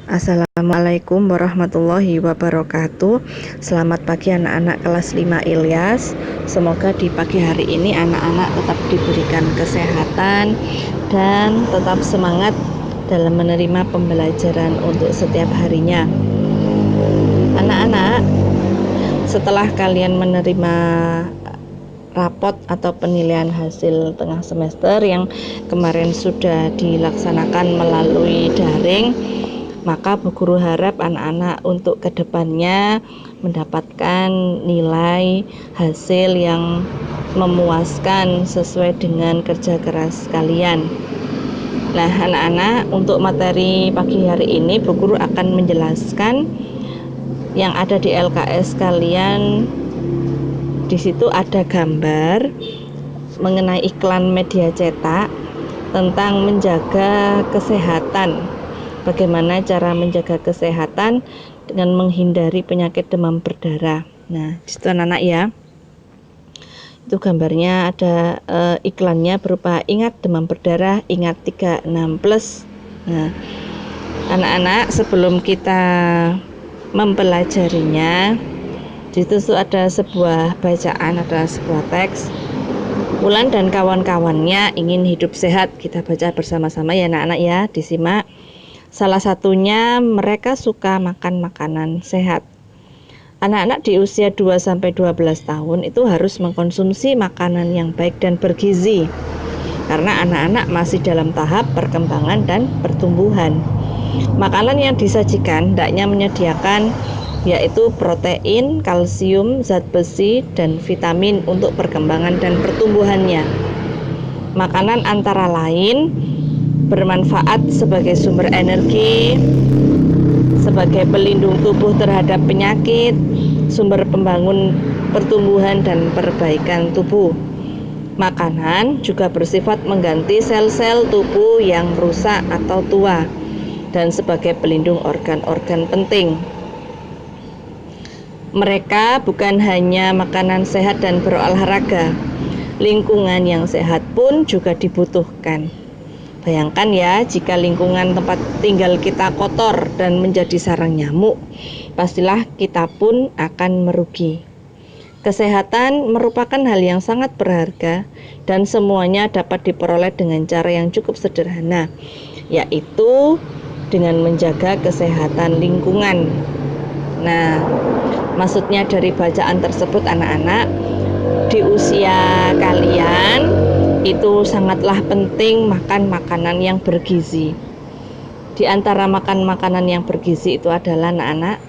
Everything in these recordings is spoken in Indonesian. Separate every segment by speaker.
Speaker 1: Assalamualaikum warahmatullahi wabarakatuh. Selamat pagi anak-anak kelas 5 Ilyas. Semoga di pagi hari ini anak-anak tetap diberikan kesehatan dan tetap semangat dalam menerima pembelajaran untuk setiap harinya. Anak-anak, setelah kalian menerima rapot atau penilaian hasil tengah semester yang kemarin sudah dilaksanakan melalui daring, maka Bu Guru harap anak-anak untuk kedepannya mendapatkan nilai hasil yang memuaskan sesuai dengan kerja keras kalian. Nah anak-anak, untuk materi pagi hari ini Bu Guru akan menjelaskan yang ada di LKS kalian. Di situ ada gambar mengenai iklan media cetak tentang menjaga kesehatan. Bagaimana cara menjaga kesehatan dengan menghindari penyakit demam berdarah. Nah, di situ anak-anak ya. Itu gambarnya ada iklannya berupa ingat demam berdarah, ingat 36+. Nah, anak-anak sebelum kita mempelajarinya, di situ ada sebuah bacaan, ada sebuah teks. Wulan dan kawan-kawannya ingin hidup sehat. Kita baca bersama-sama ya anak-anak ya, disimak. Salah satunya mereka suka makan makanan sehat. Anak-anak di usia 2-12 tahun itu harus mengkonsumsi makanan yang baik dan bergizi. Karena anak-anak masih dalam tahap perkembangan dan pertumbuhan. Makanan yang disajikan hendaknya menyediakan yaitu protein, kalsium, zat besi, dan vitamin untuk perkembangan dan pertumbuhannya. Makanan antara lain bermanfaat sebagai sumber energi, sebagai pelindung tubuh terhadap penyakit, sumber pembangun pertumbuhan dan perbaikan tubuh. Makanan juga bersifat mengganti sel-sel tubuh yang rusak atau tua dan sebagai pelindung organ-organ penting. Mereka bukan hanya makanan sehat dan berolahraga, lingkungan yang sehat pun juga dibutuhkan. Bayangkan ya, jika lingkungan tempat tinggal kita kotor dan menjadi sarang nyamuk, pastilah kita pun akan merugi. Kesehatan merupakan hal yang sangat berharga dan semuanya dapat diperoleh dengan cara yang cukup sederhana, yaitu dengan menjaga kesehatan lingkungan. Nah, maksudnya dari bacaan tersebut anak-anak, di usia kalian itu sangatlah penting makan makanan yang bergizi. Di antara makan makanan yang bergizi itu adalah anak-anak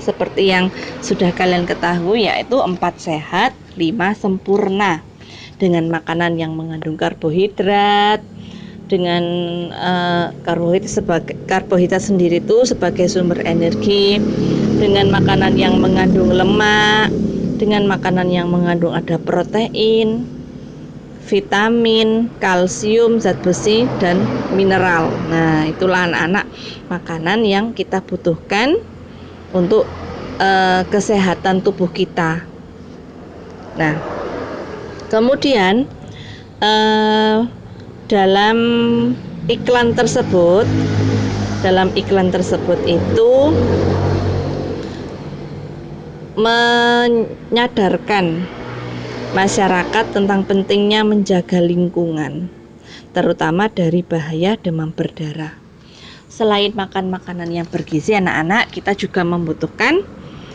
Speaker 1: seperti yang sudah kalian ketahui, yaitu 4 sehat, 5 sempurna. Dengan makanan yang mengandung karbohidrat, dengan karbohidrat sendiri itu sebagai sumber energi, dengan makanan yang mengandung lemak, dengan makanan yang mengandung ada protein, vitamin, kalsium, zat besi, dan mineral. Nah, itulah anak-anak makanan yang kita butuhkan untuk kesehatan tubuh kita. Nah, kemudian dalam iklan tersebut itu menyadarkan masyarakat tentang pentingnya menjaga lingkungan, terutama dari bahaya demam berdarah. Selain makan makanan yang bergizi anak-anak, kita juga membutuhkan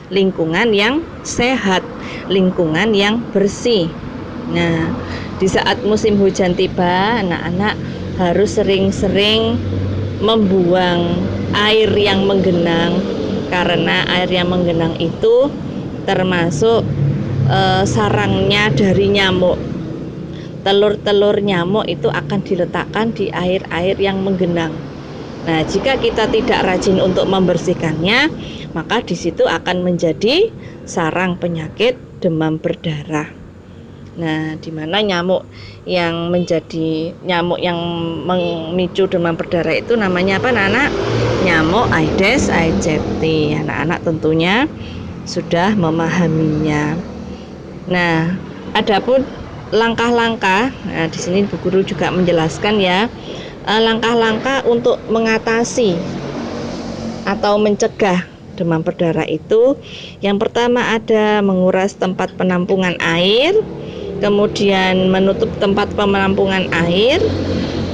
Speaker 1: lingkungan yang sehat, lingkungan yang bersih. Nah, di saat musim hujan tiba, anak-anak harus sering-sering membuang air yang menggenang, karena air yang menggenang itu termasuk sarangnya dari nyamuk. Telur-telur nyamuk itu akan diletakkan di air-air yang menggenang. Nah, jika kita tidak rajin untuk membersihkannya, maka di situ akan menjadi sarang penyakit demam berdarah. Nah, di mana nyamuk yang memicu demam berdarah itu namanya apa, anak? Nyamuk Aedes aegypti. Anak-anak tentunya sudah memahaminya. Nah, adapun langkah-langkah, nah di sini Bu Guru juga menjelaskan ya, langkah-langkah untuk mengatasi atau mencegah demam berdarah itu, yang pertama ada menguras tempat penampungan air, kemudian menutup tempat penampungan air,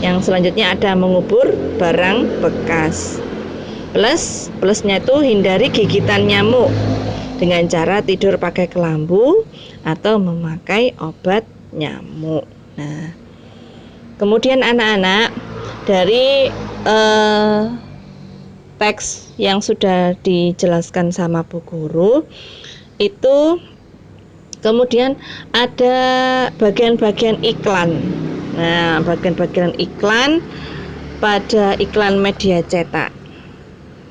Speaker 1: yang selanjutnya ada mengubur barang bekas. Plusnya itu hindari gigitan nyamuk dengan cara tidur pakai kelambu atau memakai obat nyamuk. Nah, kemudian anak-anak, dari teks yang sudah dijelaskan sama Bu Guru itu, kemudian ada bagian-bagian iklan. Nah, bagian-bagian iklan pada iklan media cetak.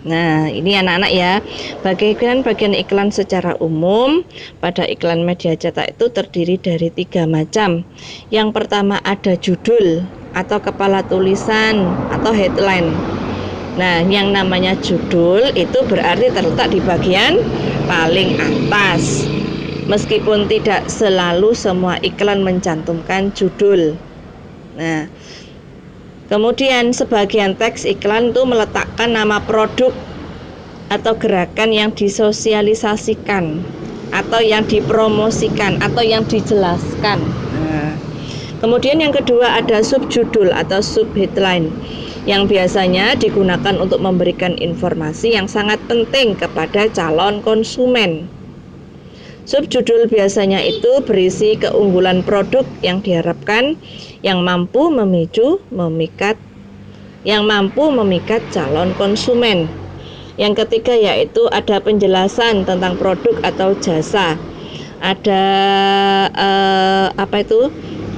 Speaker 1: Nah, ini anak-anak ya, bagian iklan secara umum pada iklan media cetak itu terdiri dari 3 macam. Yang pertama ada judul atau kepala tulisan atau headline. Nah, yang namanya judul itu berarti terletak di bagian paling atas. Meskipun tidak selalu semua iklan mencantumkan judul. Nah, kemudian sebagian teks iklan itu meletakkan nama produk atau gerakan yang disosialisasikan atau yang dipromosikan atau yang dijelaskan. Nah, kemudian yang kedua ada subjudul atau subheadline yang biasanya digunakan untuk memberikan informasi yang sangat penting kepada calon konsumen. Subjudul biasanya itu berisi keunggulan produk yang diharapkan yang mampu memikat calon konsumen. Yang ketiga yaitu ada penjelasan tentang produk atau jasa. Ada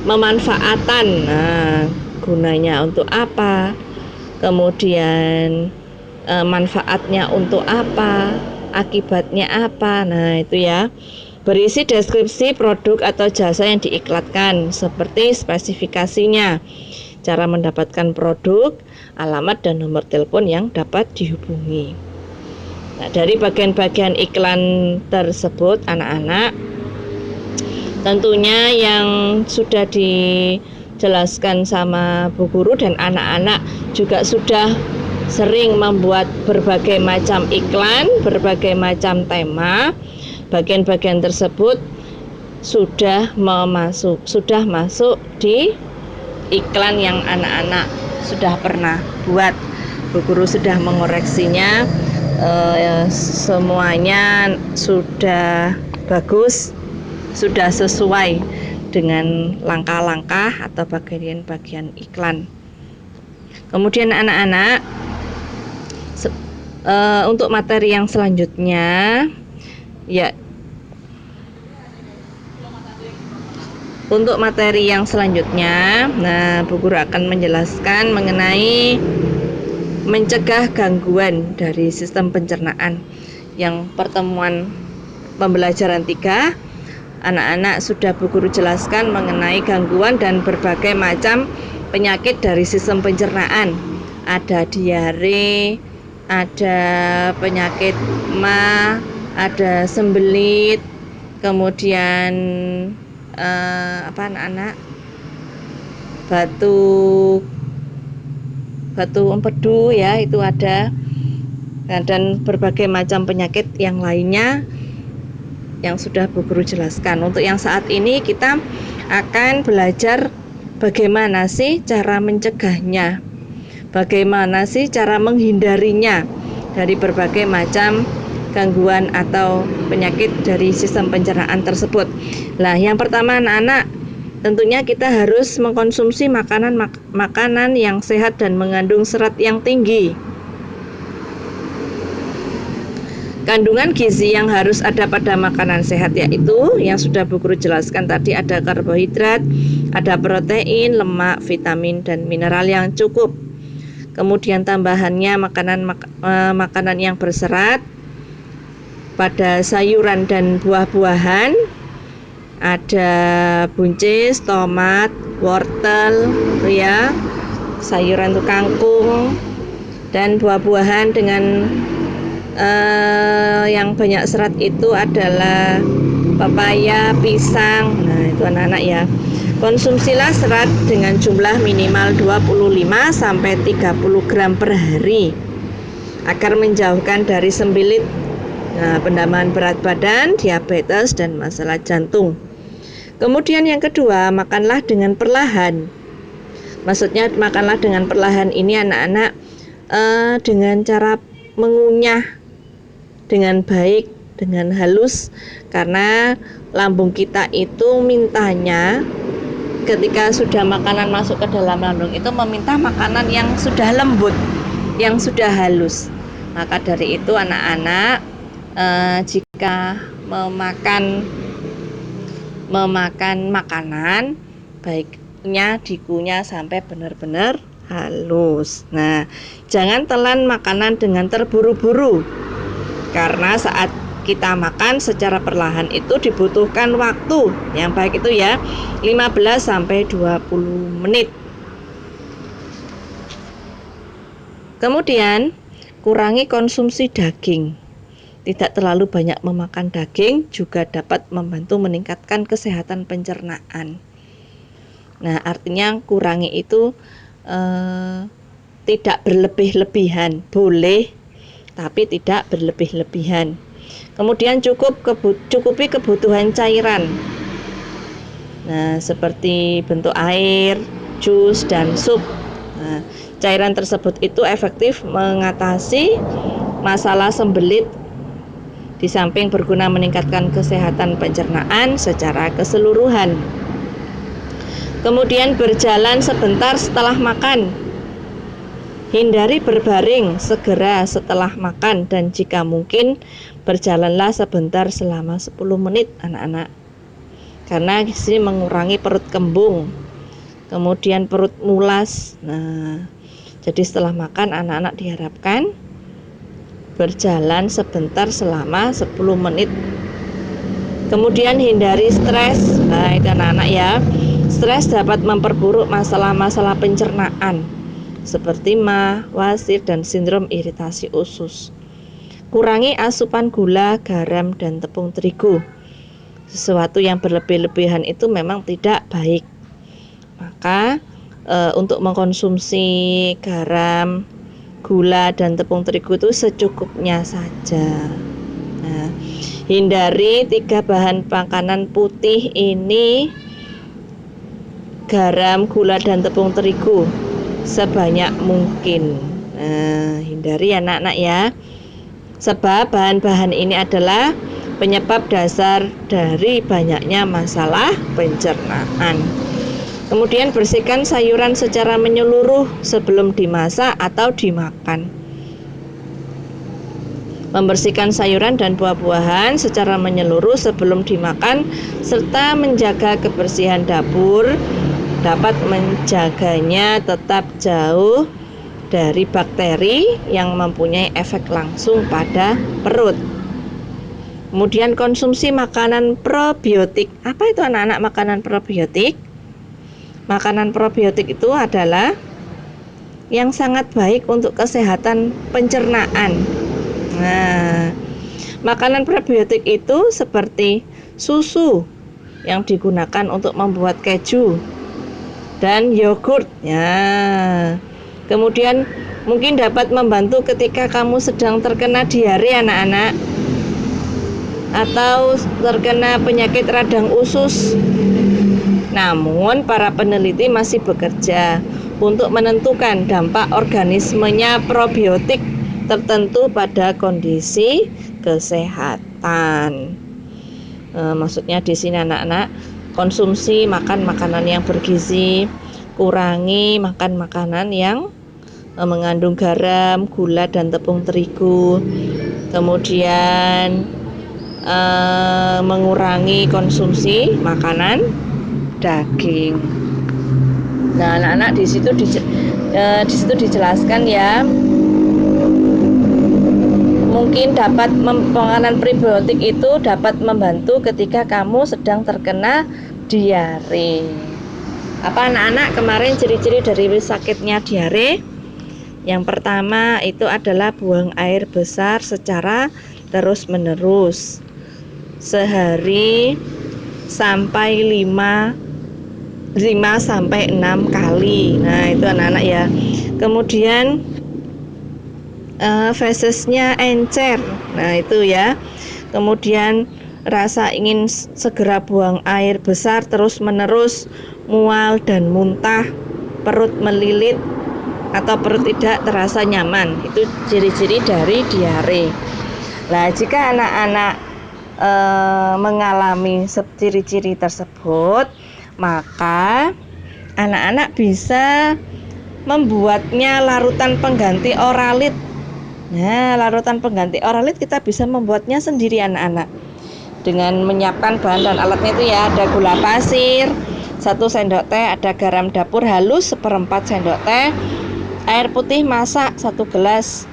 Speaker 1: pemanfaatan. Nah, gunanya untuk apa? Kemudian manfaatnya untuk apa? Akibatnya apa? Nah, itu ya. Berisi deskripsi produk atau jasa yang diiklankan seperti spesifikasinya, cara mendapatkan produk, alamat dan nomor telepon yang dapat dihubungi. Nah, dari bagian-bagian iklan tersebut anak-anak, tentunya yang sudah dijelaskan sama Bu Guru dan anak-anak juga sudah sering membuat berbagai macam iklan, berbagai macam tema. Bagian-bagian tersebut sudah masuk di iklan yang anak-anak sudah pernah buat. Bu Guru sudah mengoreksinya, semuanya sudah bagus, sudah sesuai dengan langkah-langkah atau bagian-bagian iklan. Kemudian anak-anak, untuk materi yang selanjutnya ya, untuk materi yang selanjutnya, nah Bu Guru akan menjelaskan mengenai mencegah gangguan dari sistem pencernaan. Yang pertemuan pembelajaran 3, anak-anak sudah Bu Guru jelaskan mengenai gangguan dan berbagai macam penyakit dari sistem pencernaan. Ada diare, ada penyakit MA, ada sembelit, kemudian anak-anak batu empedu ya, itu ada. Nah, dan berbagai macam penyakit yang lainnya yang sudah Bu Guru jelaskan. Untuk yang saat ini kita akan belajar bagaimana sih cara mencegahnya, bagaimana sih cara menghindarinya dari berbagai macam gangguan atau penyakit dari sistem pencernaan tersebut. Nah, yang pertama anak-anak, tentunya kita harus mengkonsumsi makanan yang sehat dan mengandung serat yang tinggi. Kandungan gizi yang harus ada pada makanan sehat yaitu yang sudah Bu Guru jelaskan tadi, ada karbohidrat, ada protein, lemak, vitamin dan mineral yang cukup. Kemudian tambahannya makanan yang berserat pada sayuran dan buah-buahan, ada buncis, tomat, wortel ya, sayuran itu kangkung, dan buah-buahan dengan yang banyak serat itu adalah pepaya, pisang. Nah, itu anak-anak ya. Konsumsilah serat dengan jumlah minimal 25 sampai 30 gram per hari. agar menjauhkan dari sembilit, pendarahan berat badan, diabetes, dan masalah jantung. Kemudian yang kedua, makanlah dengan perlahan. Maksudnya makanlah dengan perlahan ini anak-anak dengan cara mengunyah dengan baik, dengan halus, karena lambung kita itu mintanya ketika sudah makanan masuk ke dalam lambung itu meminta makanan yang sudah lembut, yang sudah halus. Maka dari itu anak-anak jika memakan makanan baiknya dikunyah sampai benar-benar halus. Nah, jangan telan makanan dengan terburu-buru, karena saat kita makan secara perlahan itu dibutuhkan waktu yang baik itu ya 15 sampai 20 menit. Kemudian kurangi konsumsi daging. Tidak terlalu banyak memakan daging juga dapat membantu meningkatkan kesehatan pencernaan. Nah, artinya kurangi itu tidak berlebih-lebihan, boleh tapi tidak berlebih-lebihan. Kemudian cukupi kebutuhan cairan. Nah, seperti bentuk air, jus, dan sup. Nah, cairan tersebut itu efektif mengatasi masalah sembelit, di samping berguna meningkatkan kesehatan pencernaan secara keseluruhan. Kemudian berjalan sebentar setelah makan. Hindari berbaring segera setelah makan, dan jika mungkin berjalanlah sebentar selama 10 menit anak-anak. Karena di sini mengurangi perut kembung, kemudian perut mulas. Nah, jadi setelah makan anak-anak diharapkan berjalan sebentar selama 10 menit. Kemudian hindari stres. Nah, itu anak-anak ya. Stres dapat memperburuk masalah-masalah pencernaan seperti MAH, wasir, dan sindrom iritasi usus. Kurangi asupan gula, garam, dan tepung terigu. Sesuatu yang berlebih-lebihan itu memang tidak baik. Maka untuk mengkonsumsi garam, gula, dan tepung terigu itu secukupnya saja. Nah, hindari 3 bahan makanan putih ini, garam, gula, dan tepung terigu sebanyak mungkin. Nah, hindari anak-anak ya, sebab bahan-bahan ini adalah penyebab dasar dari banyaknya masalah pencernaan. Kemudian bersihkan sayuran secara menyeluruh sebelum dimasak atau dimakan. Membersihkan sayuran dan buah-buahan secara menyeluruh sebelum dimakan serta menjaga kebersihan dapur dapat menjaganya tetap jauh dari bakteri yang mempunyai efek langsung pada perut. Kemudian konsumsi makanan probiotik. Apa itu anak-anak makanan probiotik? Makanan probiotik itu adalah yang sangat baik untuk kesehatan pencernaan. Nah, makanan probiotik itu seperti susu yang digunakan untuk membuat keju dan yogurt ya. Kemudian mungkin dapat membantu ketika kamu sedang terkena diare anak-anak, atau terkena penyakit radang usus. Namun para peneliti masih bekerja untuk menentukan dampak organismenya probiotik tertentu pada kondisi kesehatan. Maksudnya di sini anak-anak, konsumsi makan makanan yang bergizi, kurangi makan makanan yang mengandung garam, gula, dan tepung terigu. Kemudian mengurangi konsumsi makanan daging. Nah, anak-anak di situ dijelaskan ya. Mungkin dapat makanan probiotik itu dapat membantu ketika kamu sedang terkena diare. Apa anak-anak kemarin ciri-ciri dari sakitnya diare? Yang pertama itu adalah buang air besar secara terus-menerus, sehari sampai 5 sampai 6 kali. Nah, itu anak-anak ya. Kemudian fesesnya encer. Nah, itu ya. Kemudian rasa ingin segera buang air besar terus-menerus, mual dan muntah, perut melilit atau perut tidak terasa nyaman. Itu ciri-ciri dari diare. Nah, jika anak-anak mengalami ciri-ciri tersebut, maka anak-anak bisa membuatnya larutan pengganti oralit. Nah, larutan pengganti oralit kita bisa membuatnya sendiri anak-anak dengan menyiapkan bahan dan alatnya itu ya, ada gula pasir 1 sendok teh, ada garam dapur halus 1/4 sendok teh, air putih masak 1 gelas,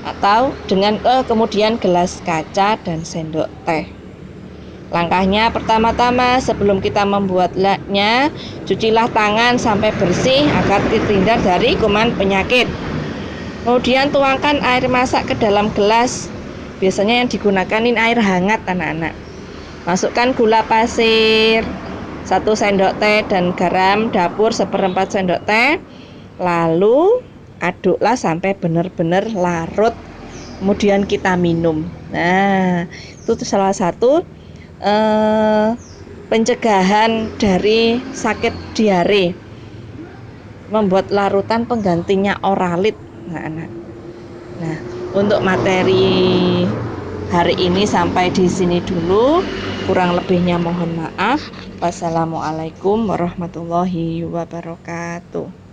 Speaker 1: atau dengan kemudian gelas kaca dan sendok teh. Langkahnya pertama-tama sebelum kita membuatnya, cucilah tangan sampai bersih agar terhindar dari kuman penyakit. Kemudian tuangkan air masak ke dalam gelas. Biasanya yang digunakan ini air hangat anak-anak. Masukkan gula pasir 1 sendok teh dan garam dapur 1/4 sendok teh. Lalu aduklah sampai benar-benar larut. Kemudian kita minum. Nah, itu salah satu pencegahan dari sakit diare, membuat larutan penggantinya oralit. Nah, untuk materi hari ini sampai di sini dulu. Kurang lebihnya mohon maaf. Wassalamualaikum warahmatullahi wabarakatuh.